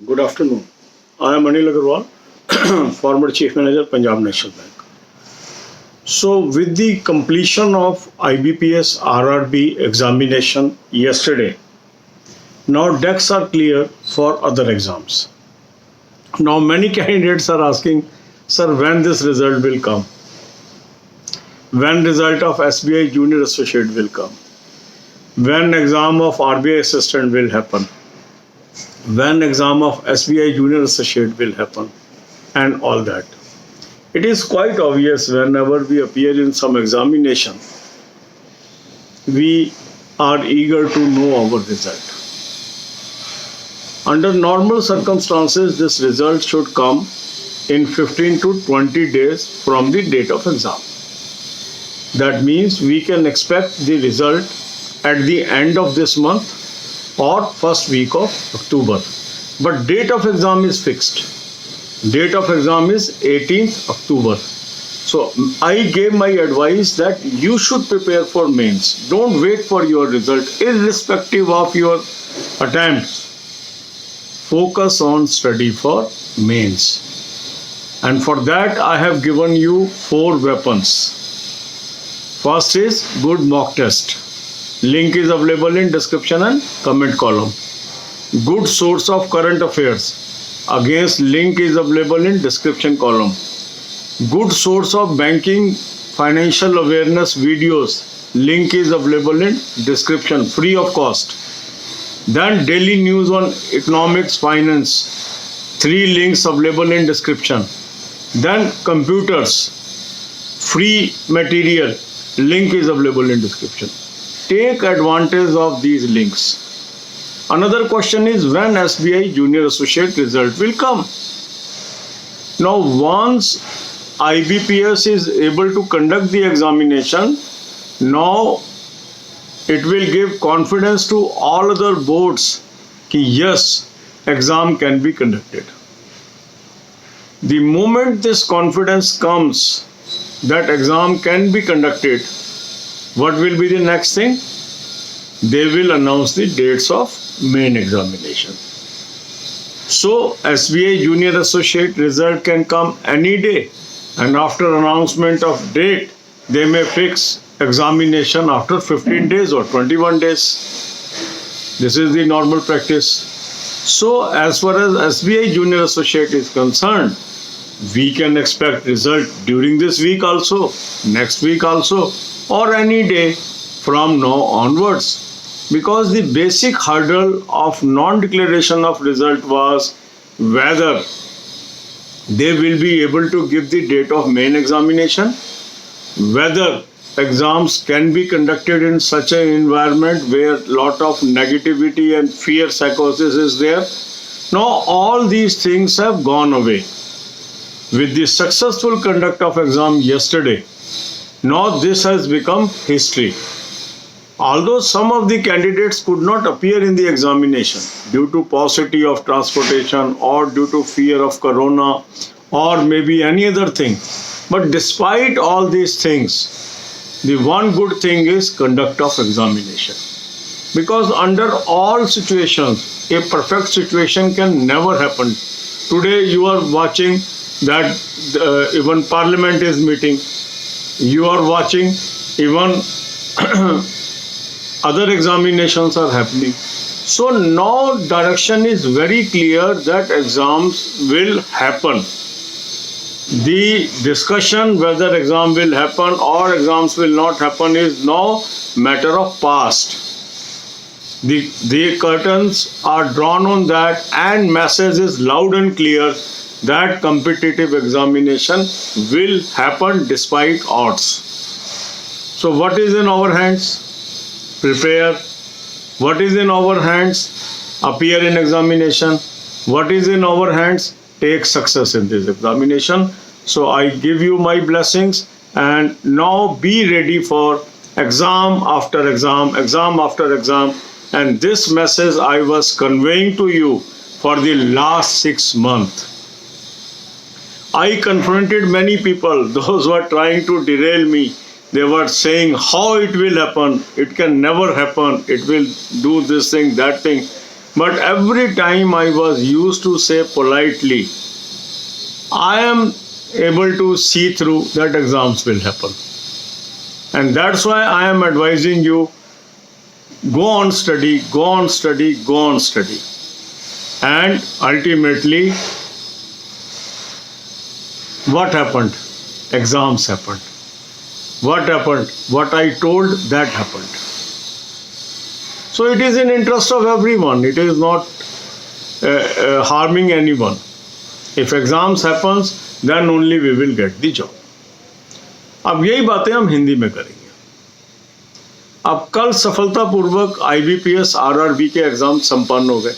Good afternoon. I am Anil Agarwal, former Chief Manager, Punjab National Bank. So, with the completion of IBPS RRB examination yesterday, now decks are clear for other exams. Now, many candidates are asking, sir, when this result will come? When result of SBI Junior Associate will come? When exam of RBI Assistant will happen? When exam of SBI Junior Associate will happen, and all that. It is quite obvious whenever we appear in some examination, we are eager to know our result. Under normal circumstances, this result should come in 15 to 20 days from the date of exam. That means we can expect the result at the end of this month or first week of October. But date of exam is fixed. Date of exam is 18th October. So I gave my advice that you should prepare for mains. Don't wait for your result, irrespective of your attempts. Focus on study for mains. And for that I have given you 4 weapons. First is good mock test. Link is available in description and comment column. Good source of current affairs. Against link is available in description column. Good source of banking financial awareness videos. Link is available in description, free of cost. Then daily news on economics, finance. 3 links available in description. Then computers. Free material. Link is available in description. Take advantage of these links. Another question is when SBI Junior Associate result will come. Now once IBPS is able to conduct the examination, now it will give confidence to all other boards that yes, exam can be conducted. The moment this confidence comes that exam can be conducted, what will be the next thing? They will announce the dates of main examination. So SBI Junior Associate result can come any day, and after announcement of date, they may fix examination after 15 days or 21 days. This is the normal practice. So as far as SBI Junior Associate is concerned, we can expect result during this week also, next week also, or any day from now onwards, because the basic hurdle of non-declaration of result was whether they will be able to give the date of main examination, whether exams can be conducted in such an environment where lot of negativity and fear psychosis is there. Now all these things have gone away. With the successful conduct of exam yesterday, now this has become history. Although some of the candidates could not appear in the examination due to paucity of transportation or due to fear of corona or maybe any other thing, but despite all these things, the one good thing is conduct of examination. Because under all situations, a perfect situation can never happen. Today you are watching that even Parliament is meeting. You are watching even other examinations are happening. So now direction is very clear that exams will happen. The discussion whether exam will happen or exams will not happen is now matter of past. The curtains are drawn on that, and message is loud and clear that competitive examination will happen despite odds. So what is in our hands? Prepare. What is in our hands? Appear in examination. What is in our hands? Take success in this examination. So I give you my blessings, and now be ready for exam after exam, exam after exam. And this message I was conveying to you for the last 6 months. I confronted many people, those who are trying to derail me. They were saying how it will happen, it can never happen, it will do this thing, that thing. but every time I was used to say politely, I am able to see through that exams will happen. And that's why I am advising you, go on study, go on study, go on study. And ultimately, what happened? Exams happened. What happened? What I told, that happened. So it is in interest of everyone. It is not harming anyone. If exams happens, then only we will get the job. अब यही बातें हम हिंदी में करेंगे. अब कल सफलतापूर्वक IBPS RRB के एग्जाम संपन्न हो गए.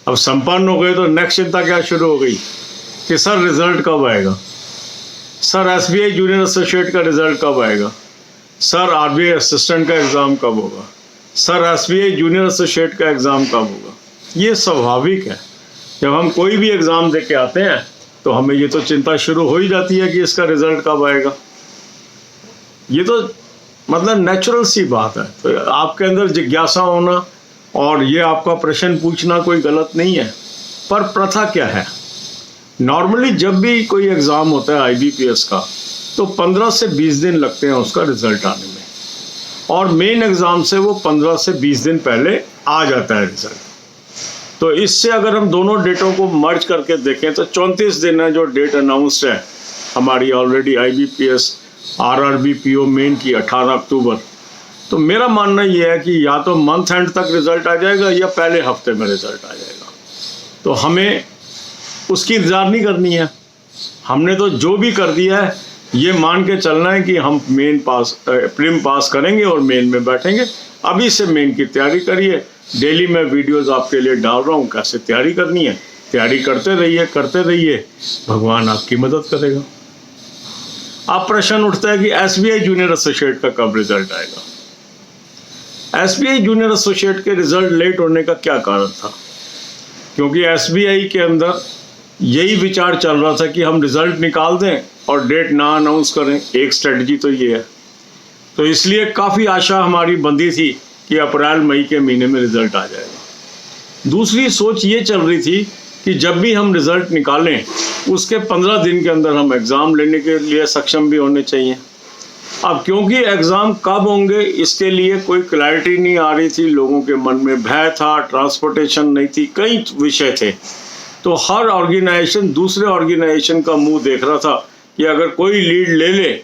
अब संपन्न हो गए तो नेक्स्ट चिंता क्या शुरू हो गई कि सर रिजल्ट कब आएगा, सर SBI जूनियर एसोसिएट का रिजल्ट कब आएगा, सर RBI असिस्टेंट का एग्ज़ाम कब होगा, सर SBI जूनियर एसोसिएट का एग्ज़ाम कब होगा. ये स्वाभाविक है. जब हम कोई भी एग्ज़ाम दे के आते हैं तो हमें ये तो चिंता शुरू हो ही जाती है कि इसका रिजल्ट कब आएगा. ये तो मतलब नेचुरल सी बात है. तो आपके अंदर जिज्ञासा होना और ये आपका प्रश्न पूछना कोई गलत नहीं है. पर प्रथा क्या है, नॉर्मली जब भी कोई एग्ज़ाम होता है IBPS का तो 15 से 20 दिन लगते हैं उसका रिजल्ट आने में, और मेन एग्ज़ाम से वो 15 से 20 दिन पहले आ जाता है रिजल्ट. तो इससे अगर हम दोनों डेटों को मर्ज करके देखें तो 34 दिन है जो डेट अनाउंस्ड है हमारी already IBPS RRB PO main की 18 अक्टूबर. तो मेरा मानना ये है कि या तो मंथ एंड तक रिजल्ट आ जाएगा या पहले हफ्ते में रिजल्ट आ जाएगा. तो हमें उसकी इंतज़ार नहीं करनी है. हमने तो जो भी कर दिया है ये मान के चलना है कि हम प्रीम पास करेंगे और मेन में बैठेंगे. अभी से मेन की तैयारी करिए. डेली मैं वीडियोस आपके लिए डाल रहा हूँ कैसे तैयारी करनी है. तैयारी करते रहिए, भगवान आपकी मदद करेगा. अब प्रश्न उठता है कि SBI जूनियर एसोसिएट का कब रिजल्ट आएगा. SBI जूनियर एसोसिएट के रिजल्ट लेट होने का क्या कारण था, क्योंकि SBI के अंदर यही विचार चल रहा था कि हम रिजल्ट निकाल दें और डेट ना अनाउंस करें. एक स्ट्रेटजी तो ये है. तो इसलिए काफ़ी आशा हमारी बंधी थी कि अप्रैल मई के महीने में रिजल्ट आ जाएगा. दूसरी सोच ये चल रही थी कि जब भी हम रिजल्ट निकालें उसके 15 दिन के अंदर हम एग्ज़ाम लेने के लिए सक्षम भी होने चाहिए. अब क्योंकि एग्ज़ाम कब होंगे इसके लिए कोई क्लैरिटी नहीं आ रही थी, लोगों के मन में भय था, ट्रांसपोर्टेशन नहीं थी, कई विषय थे. तो हर ऑर्गेनाइजेशन दूसरे ऑर्गेनाइजेशन का मुंह देख रहा था कि अगर कोई लीड ले ले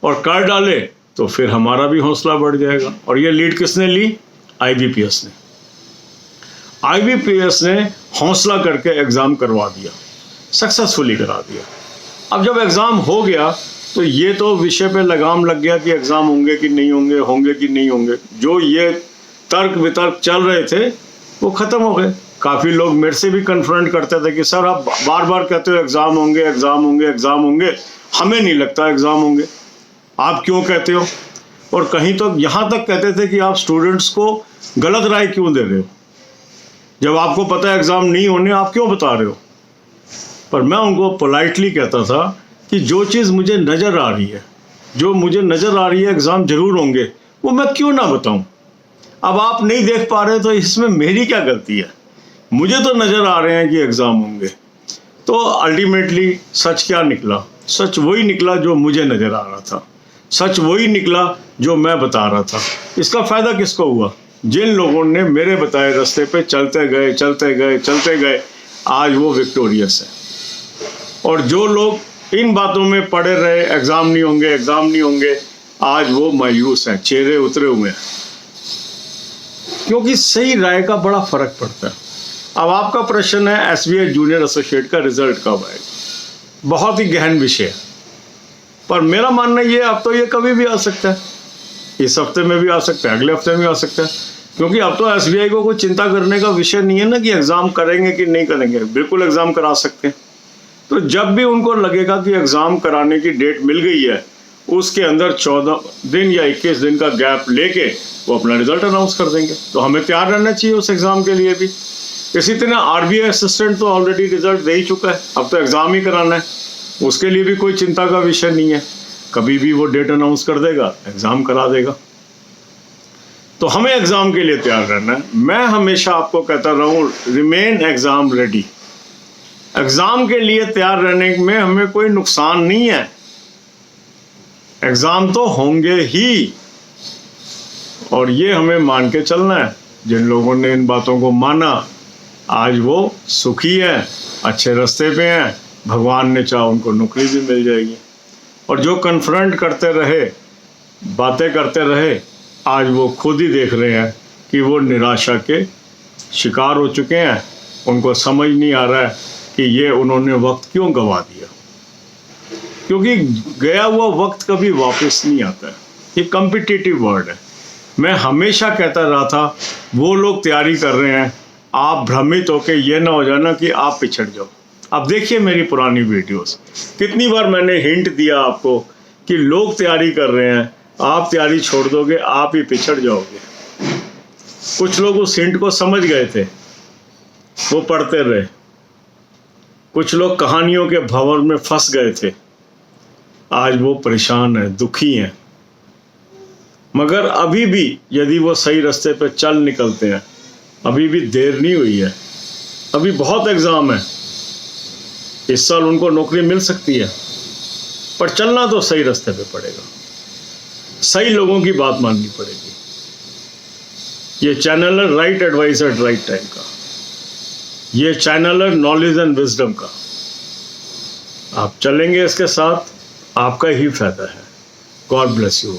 और कर डाले तो फिर हमारा भी हौसला बढ़ जाएगा. और ये लीड किसने ली? IBPS ने. IBPS ने हौसला करके एग्ज़ाम करवा दिया, सक्सेसफुली करा दिया. अब जब एग्ज़ाम हो गया तो ये तो विषय पे लगाम लग गया कि एग्ज़ाम होंगे कि नहीं होंगे, होंगे कि नहीं होंगे. जो ये तर्क वितर्क चल रहे थे वो ख़त्म हो गए. काफ़ी लोग मेरे से भी कन्फ्रंट करते थे कि सर आप बार बार कहते हो एग्ज़ाम होंगे, एग्ज़ाम होंगे, एग्ज़ाम होंगे, हमें नहीं लगता एग्ज़ाम होंगे, आप क्यों कहते हो. और कहीं तो यहाँ तक कहते थे कि आप स्टूडेंट्स को गलत राय क्यों दे रहे हो, जब आपको पता है एग्ज़ाम नहीं होने, आप क्यों बता रहे हो. पर मैं उनको पोलाइटली कहता था कि जो चीज़ मुझे नज़र आ रही है, जो मुझे नज़र आ रही है एग्ज़ाम ज़रूर होंगे, वो मैं क्यों ना बताऊँ. अब आप नहीं देख पा रहे तो इसमें मेरी क्या गलती है. मुझे तो नज़र आ रहे हैं कि एग्ज़ाम होंगे. तो अल्टीमेटली सच क्या निकला? सच वही निकला जो मुझे नज़र आ रहा था, सच वही निकला जो मैं बता रहा था. इसका फ़ायदा किसको हुआ? जिन लोगों ने मेरे बताए रास्ते पे चलते गए आज वो विक्टोरियस है. और जो लोग इन बातों में पड़े रहे एग्ज़ाम नहीं होंगे, आज वो मायूस हैं, चेहरे उतरे हुए हैं. क्योंकि सही राय का बड़ा फ़र्क पड़ता है. अब आपका प्रश्न है SBI जूनियर एसोसिएट का रिजल्ट कब आएगा. बहुत ही गहन विषय है, पर मेरा मानना ये अब तो ये कभी भी आ सकता है. इस हफ्ते में भी आ सकता है, अगले हफ्ते में भी आ सकता है. क्योंकि अब तो SBI को कोई चिंता करने का विषय नहीं है ना कि एग्ज़ाम करेंगे कि नहीं करेंगे. बिल्कुल एग्ज़ाम करा सकते हैं. तो जब भी उनको लगेगा कि एग्ज़ाम कराने की डेट मिल गई है, उसके अंदर 14 दिन या 21 दिन का गैप लेके वो अपना रिजल्ट अनाउंस कर देंगे. तो हमें तैयार रहना चाहिए उस एग्ज़ाम के लिए भी. इसी तरह RBI असिस्टेंट तो ऑलरेडी रिजल्ट दे ही चुका है, अब तो एग्ज़ाम ही कराना है. उसके लिए भी कोई चिंता का विषय नहीं है. कभी भी वो डेट अनाउंस कर देगा, एग्ज़ाम करा देगा. तो हमें एग्ज़ाम के लिए तैयार रहना है। मैं हमेशा आपको कहता रहा हूँ, रिमेन एग्ज़ाम रेडी। एग्ज़ाम के लिए तैयार रहने में हमें कोई नुकसान नहीं है। एग्ज़ाम तो होंगे ही, और ये हमें मान के चलना है। जिन लोगों ने इन बातों को माना, आज वो सुखी हैं, अच्छे रास्ते पे हैं। भगवान ने चाहा उनको नौकरी भी मिल जाएगी। और जो कन्फ्रंट करते रहे, बातें करते रहे, आज वो खुद ही देख रहे हैं कि वो निराशा के शिकार हो चुके हैं। उनको समझ नहीं आ रहा है कि ये उन्होंने वक्त क्यों गंवा दिया, क्योंकि गया हुआ वक्त कभी वापस नहीं आता है। ये कॉम्पिटिटिव वर्ड है। मैं हमेशा कहता रहा था, वो लोग तैयारी कर रहे हैं, आप भ्रमित होकर ये ना हो जाना कि आप पिछड़ जाओ। अब देखिए मेरी पुरानी वीडियोस, कितनी बार मैंने हिंट दिया आपको कि लोग तैयारी कर रहे हैं, आप तैयारी छोड़ दोगे, आप ही पिछड़ जाओगे। कुछ लोग उस हिंट को समझ गए थे, वो पढ़ते रहे। कुछ लोग कहानियों के भंवर में फंस गए थे, आज वो परेशान हैं, दुखी हैं। मगर अभी भी यदि वो सही रास्ते पे चल निकलते हैं, अभी भी देर नहीं हुई है। अभी बहुत एग्ज़ाम है, इस साल उनको नौकरी मिल सकती है, पर चलना तो सही रास्ते पे पड़ेगा। सही लोगों की बात माननी पड़ेगी। ये चैनल है right advice eight right time का। ये चैनल है नॉलेज एंड विजडम का। आप चलेंगे इसके साथ, आपका ही फायदा है। God bless you.